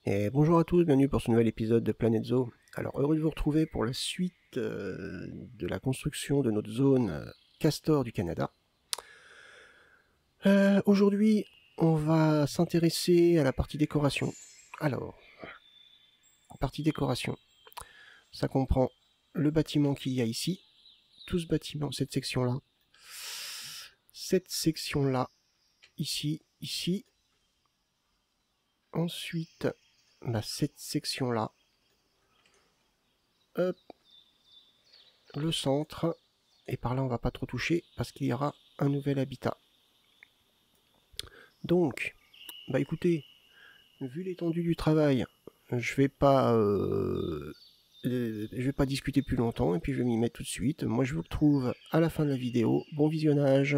Et bonjour à tous, bienvenue pour ce nouvel épisode de Planète Zoo. Alors heureux de vous retrouver pour la suite de la construction de notre zone Castor du Canada. Aujourd'hui, on va s'intéresser à la partie décoration. Alors, partie décoration, ça comprend le bâtiment qu'il y a ici, tout ce bâtiment, cette section-là, ici, ici. Ensuite, cette section-là, hop, le centre, et par là on va pas trop toucher parce qu'il y aura un nouvel habitat. Donc, écoutez, vu l'étendue du travail, je vais pas discuter plus longtemps et puis je vais m'y mettre tout de suite. Moi je vous retrouve à la fin de la vidéo. Bon visionnage.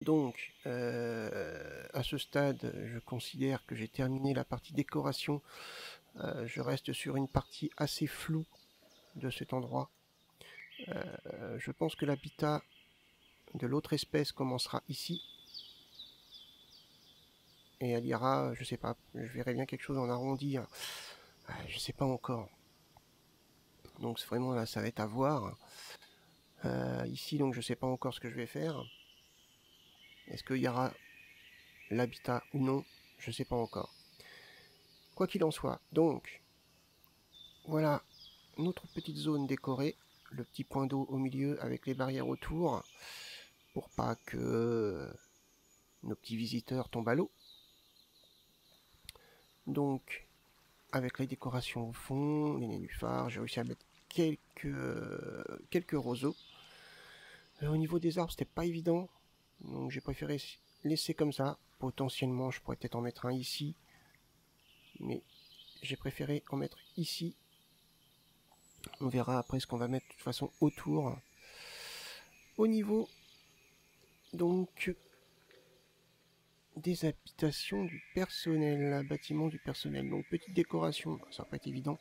Donc, à ce stade, je considère que j'ai terminé la partie décoration. Je reste sur une partie assez floue de cet endroit. Je pense que l'habitat de l'autre espèce commencera ici. Et elle ira, je sais pas, je verrai bien quelque chose en arrondi. Hein. Je sais pas encore. Donc c'est vraiment là, ça va être à voir. Ici, donc je sais pas encore ce que je vais faire. Est-ce qu'il y aura l'habitat ou non? Je sais pas encore. Quoi qu'il en soit, donc, voilà notre petite zone décorée. Le petit point d'eau au milieu avec les barrières autour. Pour pas que nos petits visiteurs tombent à l'eau. Donc, avec les décorations au fond, les nénuphars, j'ai réussi à mettre quelques roseaux. Au niveau des arbres, c'était pas évident. Donc j'ai préféré laisser comme ça. Potentiellement, je pourrais peut-être en mettre un ici. Mais j'ai préféré en mettre ici. On verra après ce qu'on va mettre de toute façon autour. Au niveau, donc, des habitations du personnel, bâtiment du personnel. Donc petite décoration, ça va pas être évident.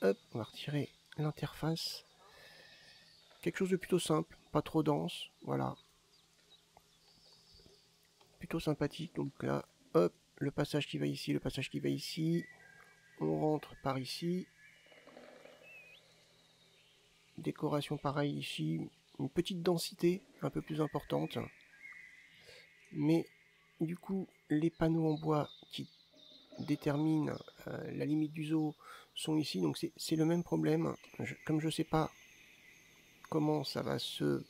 Hop, on va retirer l'interface. Quelque chose de plutôt simple, pas trop dense, voilà. Plutôt sympathique, donc là, hop, le passage qui va ici, le passage qui va ici. On rentre par ici. Décoration pareil ici, une petite densité un peu plus importante. Mais du coup, les panneaux en bois qui déterminent la limite du zoo sont ici, donc c'est le même problème. Comme je ne sais pas comment ça va se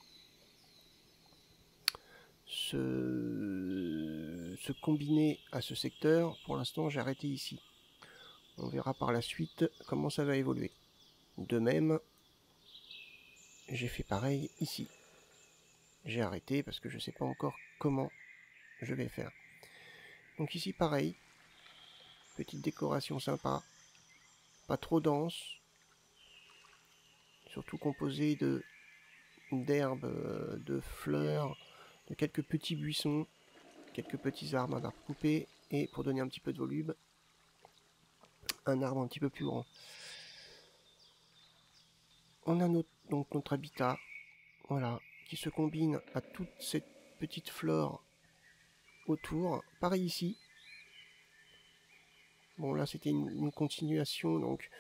combiner à ce secteur, pour l'instant j'ai arrêté ici. On verra par la suite comment ça va évoluer. De même, j'ai fait pareil ici. j'ai arrêté parce que je sais pas encore comment je vais faire. Donc ici pareil, petite décoration sympa, pas trop dense, surtout composée d'herbes, de fleurs, de quelques petits buissons, quelques petits arbres, un arbre coupé, et pour donner un petit peu de volume, un arbre un petit peu plus grand. On a donc notre habitat, voilà, qui se combine à toute cette petite flore autour. Pareil ici. Bon là c'était une continuation, donc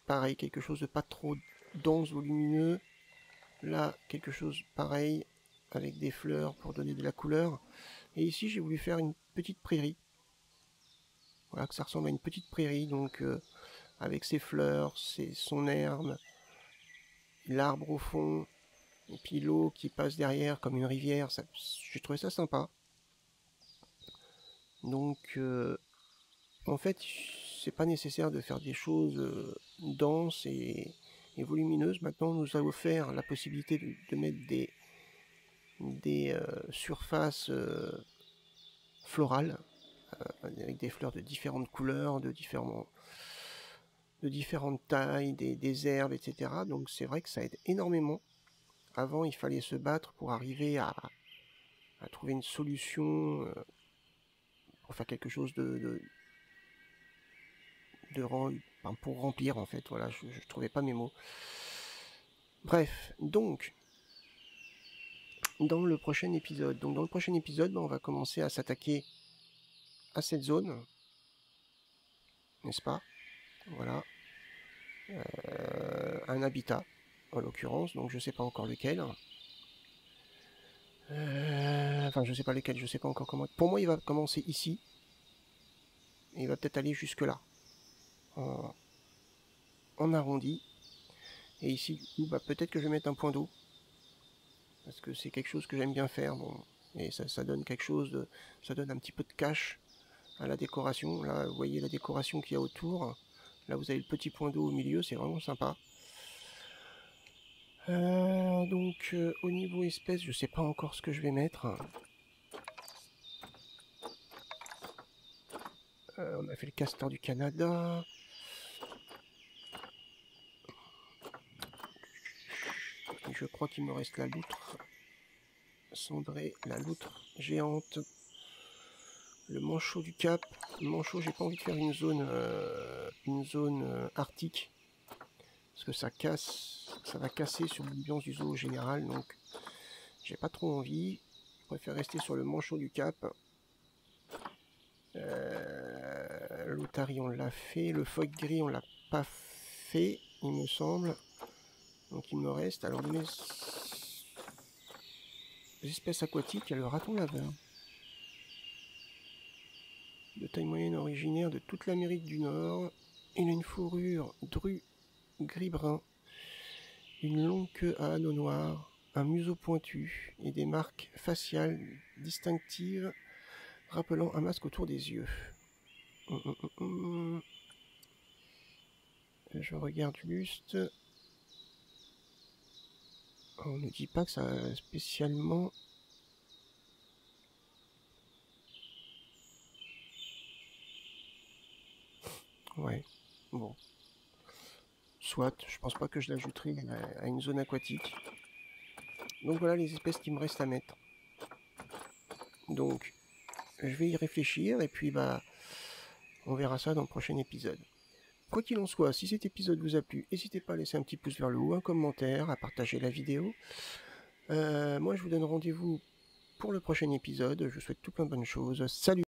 pareil, quelque chose de pas trop dense, volumineux. Là, quelque chose pareil, avec des fleurs pour donner de la couleur. Et ici j'ai voulu faire une petite prairie. Voilà, que ça ressemble à une petite prairie, donc avec ses fleurs, son herbe, l'arbre au fond, et puis l'eau qui passe derrière comme une rivière. J'ai trouvé ça sympa. Donc en fait, c'est pas nécessaire de faire des choses denses et volumineuses. Maintenant, on nous a offert la possibilité de mettre des surfaces florales avec des fleurs de différentes couleurs, de différentes tailles, des herbes, etc. Donc c'est vrai que ça aide énormément. Avant, il fallait se battre pour arriver à trouver une solution pour faire quelque chose pour remplir en fait. Voilà, je trouvais pas mes mots. Bref, donc dans le prochain épisode, on va commencer à s'attaquer à cette zone, n'est-ce pas? Voilà, un habitat en l'occurrence, donc je sais pas encore lequel. Enfin, je sais pas lequel, je sais pas encore comment. Pour moi, il va commencer ici. Et il va peut-être aller jusque là. En arrondi. Et ici, bah, peut-être que je vais mettre un point d'eau. Parce que c'est quelque chose que j'aime bien faire. Bon, et ça donne quelque chose ça donne un petit peu de cache à la décoration. Là, vous voyez la décoration qu'il y a autour. Là, vous avez le petit point d'eau au milieu. C'est vraiment sympa. Donc, au niveau espèce, je sais pas encore ce que je vais mettre. On a fait le castor du Canada. Je crois qu'il me reste la loutre cendrée, la loutre géante, le manchot du Cap. Le manchot, j'ai pas envie de faire une zone arctique, parce que ça va casser sur l'ambiance du zoo général, donc j'ai pas trop envie. Je préfère rester sur le manchot du Cap. L'Otari on l'a fait, le phoque gris on l'a pas fait, il me semble. Donc il me reste, alors mes espèces aquatiques, il y a le raton laveur. De taille moyenne originaire de toute l'Amérique du Nord. Il a une fourrure dru gris-brun, une longue queue à anneaux noirs, un museau pointu et des marques faciales distinctives rappelant un masque autour des yeux. Je regarde juste. On ne dit pas que ça a spécialement... Ouais, bon. Soit, je pense pas que je l'ajouterai à une zone aquatique. Donc voilà les espèces qui me restent à mettre. Donc, je vais y réfléchir et puis bah, on verra ça dans le prochain épisode. Quoi qu'il en soit, si cet épisode vous a plu, n'hésitez pas à laisser un petit pouce vers le haut, un commentaire, à partager la vidéo. Moi je vous donne rendez-vous pour le prochain épisode, je vous souhaite tout plein de bonnes choses. Salut!